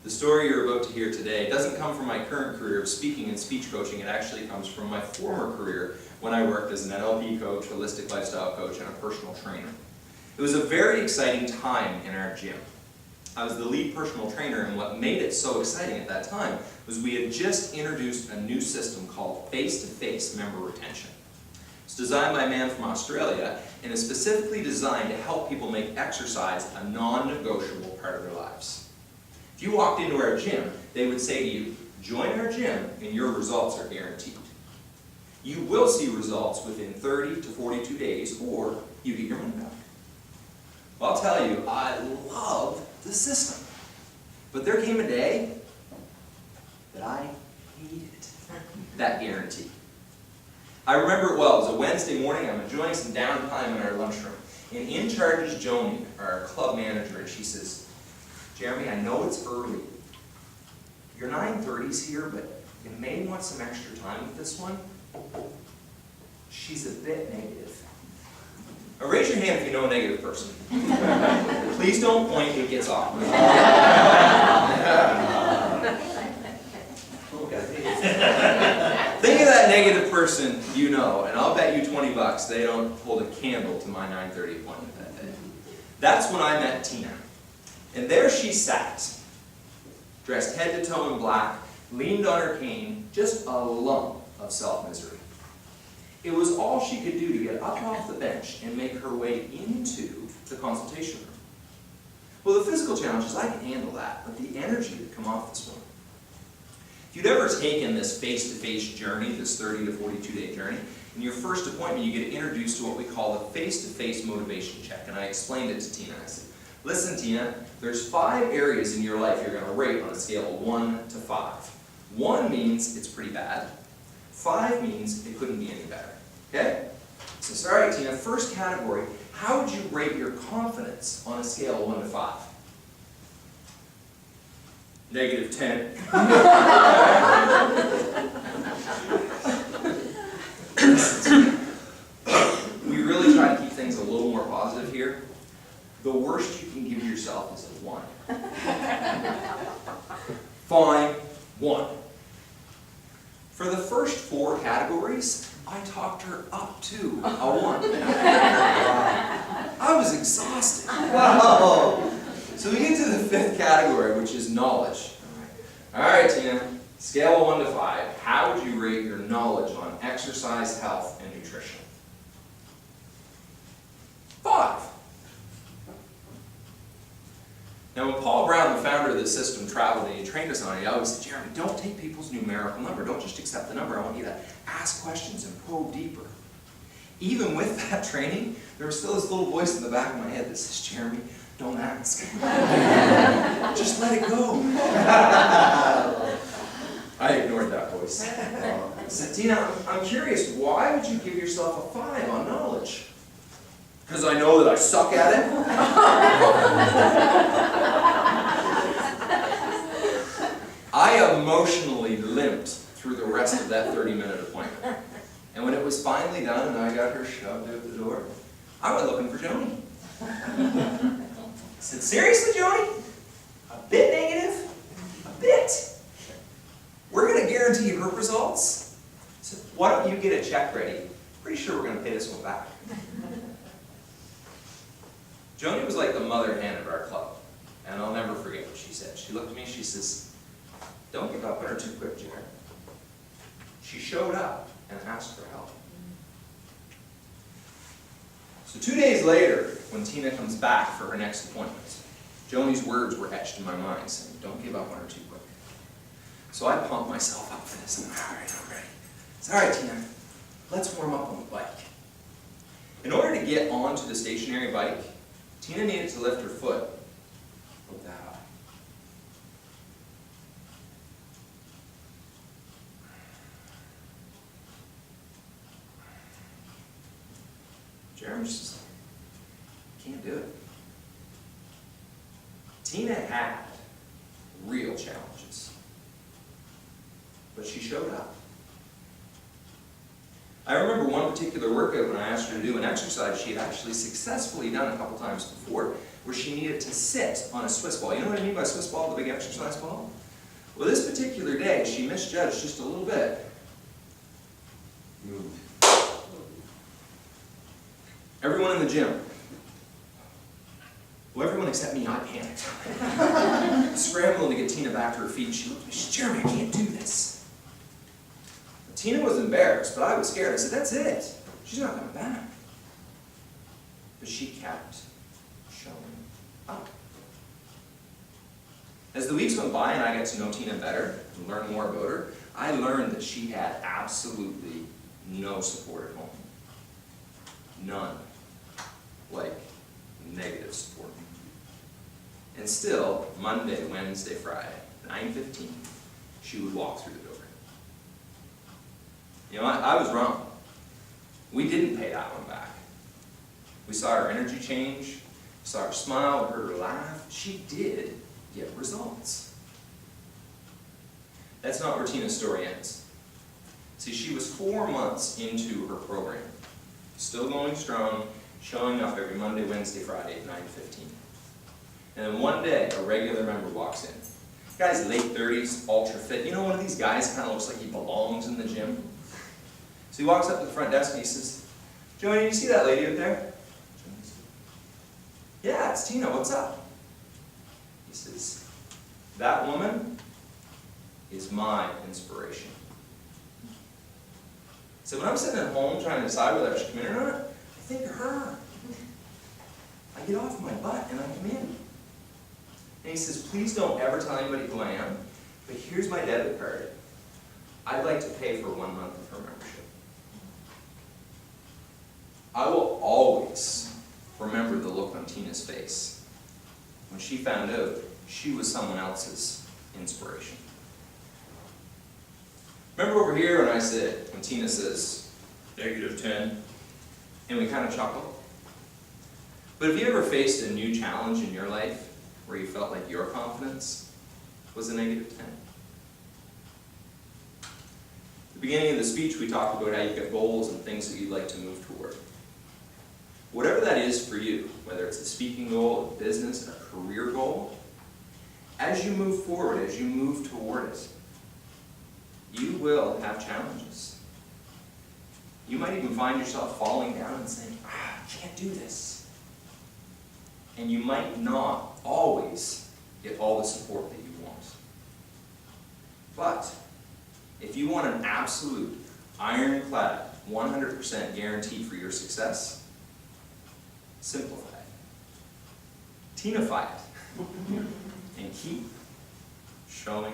The story you're about to hear today doesn't come from my current career of speaking and speech coaching. It actually comes from my former career when I worked as an NLP coach, holistic lifestyle coach, and a personal trainer. It was a very exciting time in our gym. I was the lead personal trainer, and what made it so exciting at that time was we had just introduced a new system called face-to-face member retention. It's designed by a man from Australia and is specifically designed to help people make exercise a non-negotiable part of their lives. If you walked into our gym, they would say to you, join our gym and your results are guaranteed. You will see results within 30 to 42 days or you get your money back. Well, I'll tell you, I love the system. But there came a day that I hated that guarantee. I remember it well. It was a Wednesday morning. I'm enjoying some downtime in our lunchroom. And in charge is Joni, our club manager, and she says, Jeremy, I know it's early. Your 9:30's here, but you may want some extra time with this one. She's a bit negative. Now, raise your hand if you know a negative person. Please don't point, it gets awkward. Think of that negative person you know, and I'll bet you $20 they don't hold a candle to my 9:30 appointment that day. That's when I met Tina. And there she sat, dressed head to toe in black, leaned on her cane, just a lump of self-misery. It was all she could do to get up off the bench and make her way into the consultation room. Well, the physical challenges, I can handle that, but the energy that come off this one. If you'd ever taken this face-to-face journey, this 30 to 42-day journey, in your first appointment you get introduced to what we call the face-to-face motivation check. And I explained it to Tina. I said, listen, Tina, there's 5 areas in your life you're going to rate on a scale of 1 to 5. 1 means it's pretty bad. 5 means it couldn't be any better. Okay? So, all right, Tina, first category, how would you rate your confidence on a scale of 1 to 5? -10. We really try to keep things a little more positive here. The worst you can give yourself is a 1. Fine, 1. For the first 4 categories, I talked her up to a 1. I was exhausted. Wow. So we get to the 5th category, which is knowledge. All right, Tina, scale of 1 to 5. How would you rate your knowledge on exercise, health, and nutrition? 5. Now, when Paul Brown, the founder of this system, traveled and he trained us on it, he always said, Jeremy, don't take people's numerical number. Don't just accept the number. I want you to ask questions and probe deeper. Even with that training, there was still this little voice in the back of my head that says, Jeremy, don't ask. Just let it go. I ignored that voice. I said, Tina, I'm curious, why would you give yourself a 5 on knowledge? Because I know that I suck at it? I emotionally limped through the rest of that 30-minute appointment. And when it was finally done and I got her shoved out the door, I went looking for Joni. I said, seriously, Joni? A bit negative? A bit? We're going to guarantee her results? I said, why don't you get a check ready? Pretty sure we're going to pay this one back. Joni was like the mother hen of our club, and I'll never forget what she said. She looked at me, she says, don't give up on her too quick, Jared. She showed up and asked for help. So 2 days later, when Tina comes back for her next appointment, Joni's words were etched in my mind, saying, don't give up on her too quick. So I pumped myself up for this, and all right, I'm ready. I said, all right, Tina, let's warm up on the bike. In order to get onto the stationary bike, Tina needed to lift her foot about that high. Jeremy's just like, can't do it. Tina had real challenges, but she showed up. I remember one particular workout when I asked her to do an exercise she had actually successfully done a couple times before, where she needed to sit on a Swiss ball. You know what I mean by Swiss ball, the big exercise ball? Well, this particular day, she misjudged just a little bit. Moved. Everyone in the gym. Well, everyone except me, I panicked. Scrambling to get Tina back to her feet. She looked at me, she said, Jeremy, I can't do this. Tina was embarrassed, but I was scared. I said, that's it. She's not coming back. But she kept showing up. As the weeks went by and I got to know Tina better and learn more about her, I learned that she had absolutely no support at home. None. Like, negative support. And still, Monday, Wednesday, Friday, 9:15, she would walk through the door. You know, I was wrong. We didn't pay that one back. We saw her energy change, saw her smile, heard her laugh. She did get results. That's not where Tina's story ends. See, she was 4 months into her program, still going strong, showing up every Monday, Wednesday, Friday at 9:15. And then one day, a regular member walks in. Guy's late 30s, ultra fit. You know, one of these guys kind of looks like he belongs in the gym. So he walks up to the front desk and he says, Joey, you see that lady up there? Yeah, it's Tina, what's up? He says, that woman is my inspiration. So when I'm sitting at home trying to decide whether I should come in or not, I think of her. I get off my butt and I come in. And he says, please don't ever tell anybody who I am, but here's my debit card. I'd like to pay for 1 month of her membership. I will always remember the look on Tina's face when she found out she was someone else's inspiration. Remember over here when Tina says, -10, and we kind of chuckle? But have you ever faced a new challenge in your life where you felt like your confidence was a -10? At the beginning of the speech, we talked about how you've got goals and things that you'd like to move toward. Whatever that is for you, whether it's a speaking goal, a business, a career goal, as you move forward, as you move toward it, you will have challenges. You might even find yourself falling down and saying, I can't do this. And you might not always get all the support that you want. But if you want an absolute, ironclad, 100% guarantee for your success, simplify it. Tinify it. And keep showing